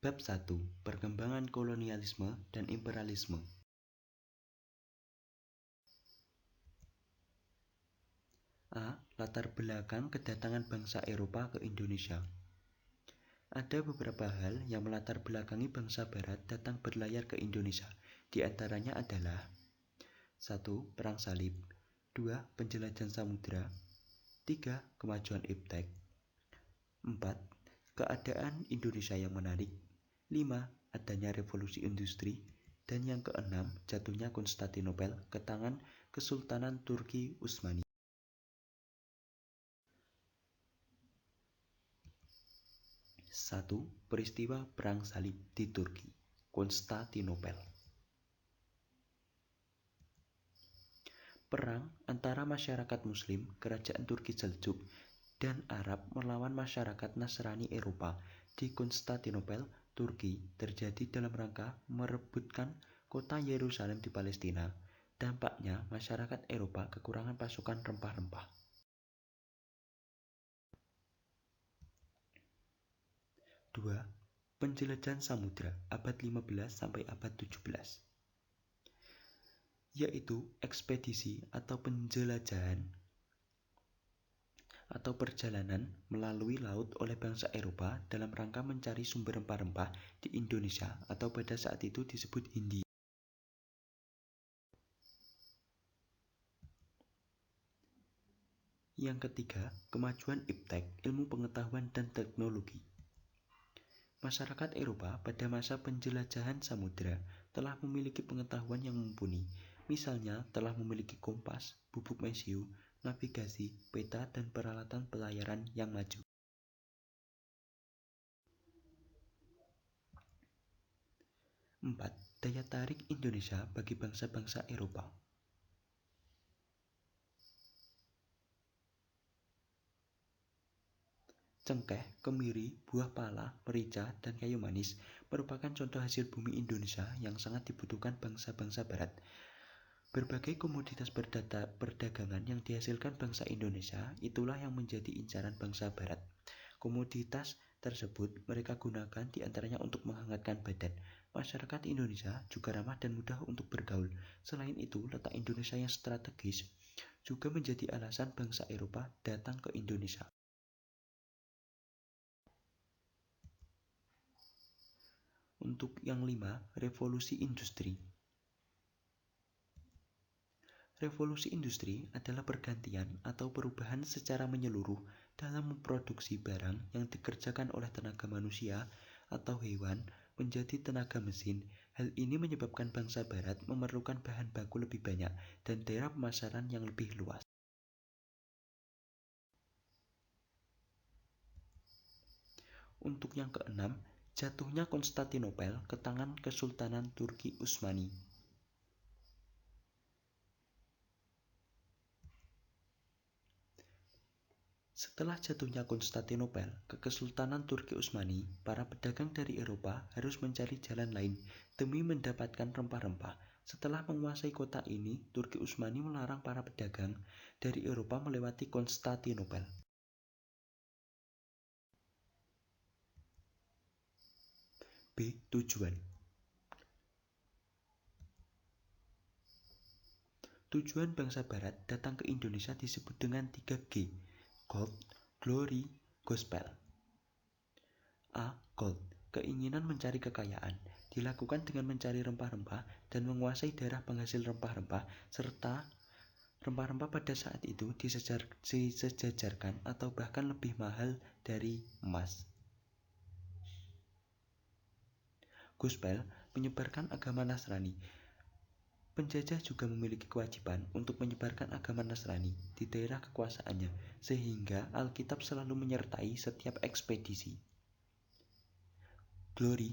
Bab 1. Perkembangan kolonialisme dan imperialisme. A. Latar belakang kedatangan bangsa Eropa ke Indonesia. Ada beberapa hal yang melatar belakangi bangsa Barat datang berlayar ke Indonesia. Di antaranya adalah 1. Perang Salib, 2. Penjelajahan samudra, 3. Kemajuan iptek, 4. Keadaan Indonesia yang menarik, 5. Adanya revolusi industri, dan yang keenam, jatuhnya Konstantinopel ke tangan Kesultanan Turki Utsmani. 1. Peristiwa Perang Salib di Turki, Konstantinopel. Perang antara masyarakat Muslim Kerajaan Turki Seljuk dan Arab melawan masyarakat Nasrani Eropa di Konstantinopel, Turki terjadi dalam rangka merebutkan kota Yerusalem di Palestina. Dampaknya, masyarakat Eropa kekurangan pasukan rempah-rempah. 2. Penjelajahan samudra abad 15 sampai abad 17, yaitu ekspedisi atau penjelajahan atau perjalanan melalui laut oleh bangsa Eropa dalam rangka mencari sumber rempah-rempah di Indonesia atau pada saat itu disebut Hindia. Yang ketiga, kemajuan iptek, ilmu pengetahuan dan teknologi. Masyarakat Eropa pada masa penjelajahan samudra telah memiliki pengetahuan yang mumpuni, misalnya telah memiliki kompas, bubuk mesiu, navigasi, peta, dan peralatan pelayaran yang maju. 4. Daya tarik Indonesia bagi bangsa-bangsa Eropa. Cengkeh, kemiri, buah pala, merica, dan kayu manis merupakan contoh hasil bumi Indonesia yang sangat dibutuhkan bangsa-bangsa Barat. Berbagai komoditas perdagangan yang dihasilkan bangsa Indonesia itulah yang menjadi incaran bangsa Barat. Komoditas tersebut mereka gunakan diantaranya untuk menghangatkan badan. Masyarakat Indonesia juga ramah dan mudah untuk bergaul. Selain itu, letak Indonesia yang strategis juga menjadi alasan bangsa Eropa datang ke Indonesia. Untuk yang 5, revolusi industri. Revolusi industri adalah pergantian atau perubahan secara menyeluruh dalam memproduksi barang yang dikerjakan oleh tenaga manusia atau hewan menjadi tenaga mesin. Hal ini menyebabkan bangsa Barat memerlukan bahan baku lebih banyak dan daerah pemasaran yang lebih luas. Untuk yang keenam, jatuhnya Konstantinopel ke tangan Kesultanan Turki Utsmani. Setelah jatuhnya Konstantinopel ke Kesultanan Turki Utsmani, para pedagang dari Eropa harus mencari jalan lain demi mendapatkan rempah-rempah. Setelah menguasai kota ini, Turki Utsmani melarang para pedagang dari Eropa melewati Konstantinopel. B. Tujuan. Tujuan bangsa Barat datang ke Indonesia disebut dengan 3G: Gold, Glory, Gospel. A. Gold. Keinginan mencari kekayaan dilakukan dengan mencari rempah-rempah dan menguasai daerah penghasil rempah-rempah, serta rempah-rempah pada saat itu disejajarkan atau bahkan lebih mahal dari emas. Gospel menyebarkan agama Nasrani. Penjajah juga memiliki kewajiban untuk menyebarkan agama Nasrani di daerah kekuasaannya, sehingga Alkitab selalu menyertai setiap ekspedisi. Glory,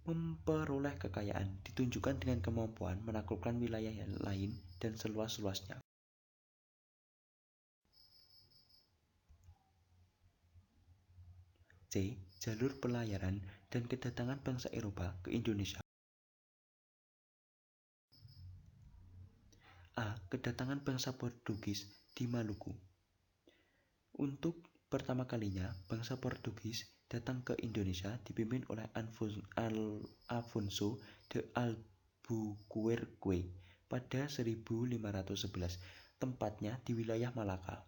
memperoleh kekayaan ditunjukkan dengan kemampuan menaklukkan wilayah lain dan seluas-luasnya. C. Jalur pelayaran dan kedatangan bangsa Eropa ke Indonesia. A. Kedatangan bangsa Portugis di Maluku. Untuk pertama kalinya bangsa Portugis datang ke Indonesia dipimpin oleh Afonso de Albuquerque pada 1511, tempatnya di wilayah Malaka.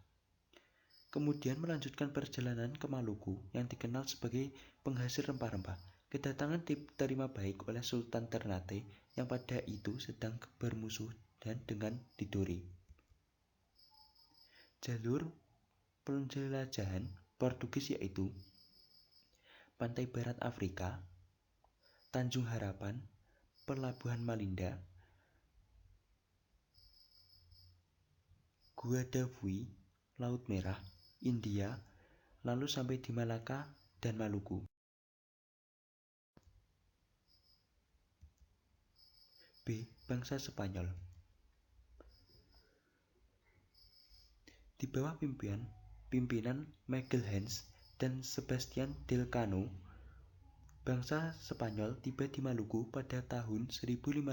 Kemudian melanjutkan perjalanan ke Maluku yang dikenal sebagai penghasil rempah-rempah. Kedatangan diterima baik oleh Sultan Ternate yang pada itu sedang bermusuh dengan Tidore. Jalur penjelajahan Portugis yaitu pantai barat Afrika, Tanjung Harapan, Pelabuhan Malinda, Guadavui, Laut Merah, India, lalu sampai di Malaka dan Maluku. B. Bangsa Spanyol. Di bawah pimpinan Magalhães dan Sebastian Delcano, bangsa Spanyol tiba di Maluku pada tahun 1512.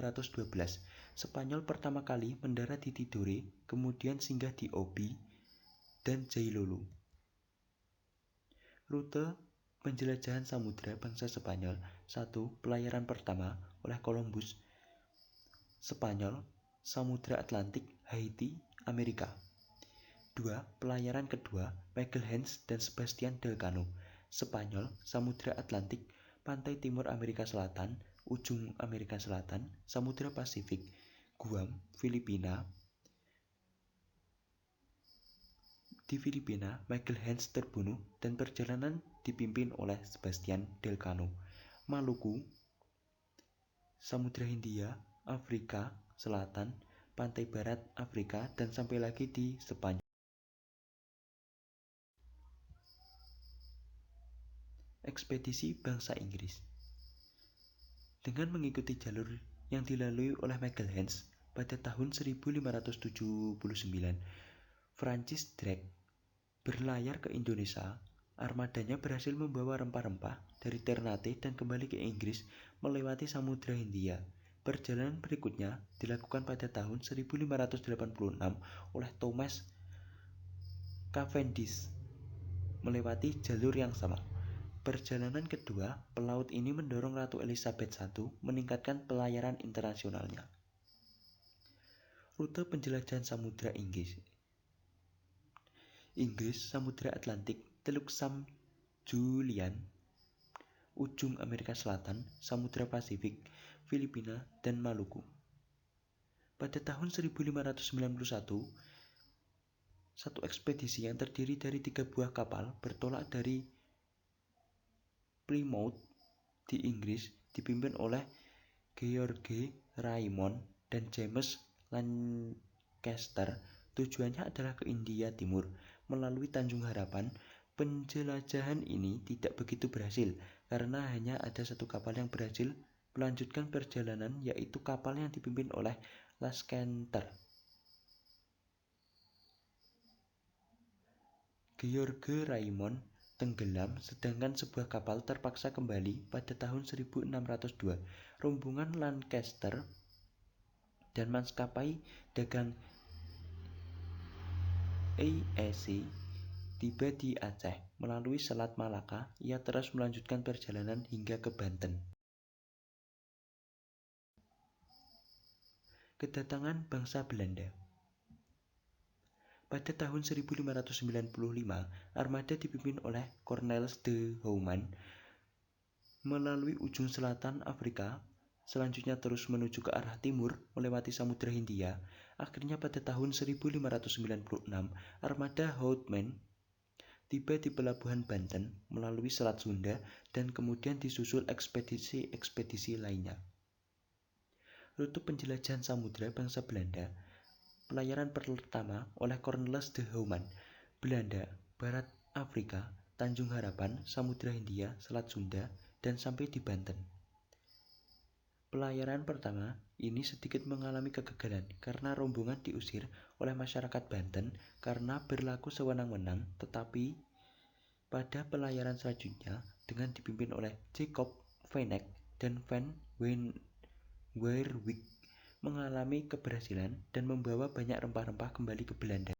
Spanyol pertama kali mendarat di Tidore, kemudian singgah di Obi dan Jailolo. Rute penjelajahan samudra bangsa Spanyol. 1. Pelayaran pertama oleh Columbus, Spanyol, Samudra Atlantik, Haiti, Amerika. 2. Pelayaran kedua Magalhães dan Sebastian Delcano, Spanyol, Samudra Atlantik, pantai timur Amerika Selatan, ujung Amerika Selatan, Samudra Pasifik, Guam, Filipina. Di Filipina, Magalhães terbunuh dan perjalanan dipimpin oleh Sebastian Delcano. Maluku, Samudra Hindia, Afrika Selatan, pantai barat Afrika, dan sampai lagi di Spanyol. Ekspedisi bangsa Inggris. Dengan mengikuti jalur yang dilalui oleh Magalhães pada tahun 1579, Francis Drake berlayar ke Indonesia. Armadanya berhasil membawa rempah-rempah dari Ternate dan kembali ke Inggris melewati Samudra Hindia. Perjalanan berikutnya dilakukan pada tahun 1586 oleh Thomas Cavendish melewati jalur yang sama. Perjalanan kedua, pelaut ini mendorong Ratu Elizabeth I meningkatkan pelayaran internasionalnya. Rute penjelajahan samudra Inggris. Samudra Atlantik, Teluk Sam Julian, ujung Amerika Selatan, Samudra Pasifik, Filipina, dan Maluku. Pada tahun 1591, satu ekspedisi yang terdiri dari 3 buah kapal bertolak dari Plymouth di Inggris dipimpin oleh George Raymond dan James Lancaster. Tujuannya adalah ke India Timur melalui Tanjung Harapan. Penjelajahan ini tidak begitu berhasil karena hanya ada satu kapal yang berhasil melanjutkan perjalanan, yaitu kapal yang dipimpin oleh Lancaster. George Raymond tenggelam, sedangkan sebuah kapal terpaksa kembali pada tahun 1602. Rombongan Lancaster dan maskapai dagang AAC tiba di Aceh. Melalui Selat Malaka, ia terus melanjutkan perjalanan hingga ke Banten. Kedatangan bangsa Belanda. Pada tahun 1595, armada dipimpin oleh Cornelis de Houtman melalui ujung selatan Afrika, selanjutnya terus menuju ke arah timur melewati Samudra Hindia. Akhirnya pada tahun 1596, armada Houtman tiba di pelabuhan Banten melalui Selat Sunda dan kemudian disusul ekspedisi-ekspedisi lainnya. Rute penjelajahan samudra bangsa Belanda. Pelayaran pertama oleh Cornelis de Houtman, Belanda, Barat Afrika, Tanjung Harapan, Samudra Hindia, Selat Sunda, dan sampai di Banten. Pelayaran pertama ini sedikit mengalami kegagalan karena rombongan diusir oleh masyarakat Banten karena berlaku sewenang-wenang, tetapi pada pelayaran selanjutnya dengan dipimpin oleh Jacob van Eyck dan Van Werwijk mengalami keberhasilan dan membawa banyak rempah-rempah kembali ke Belanda.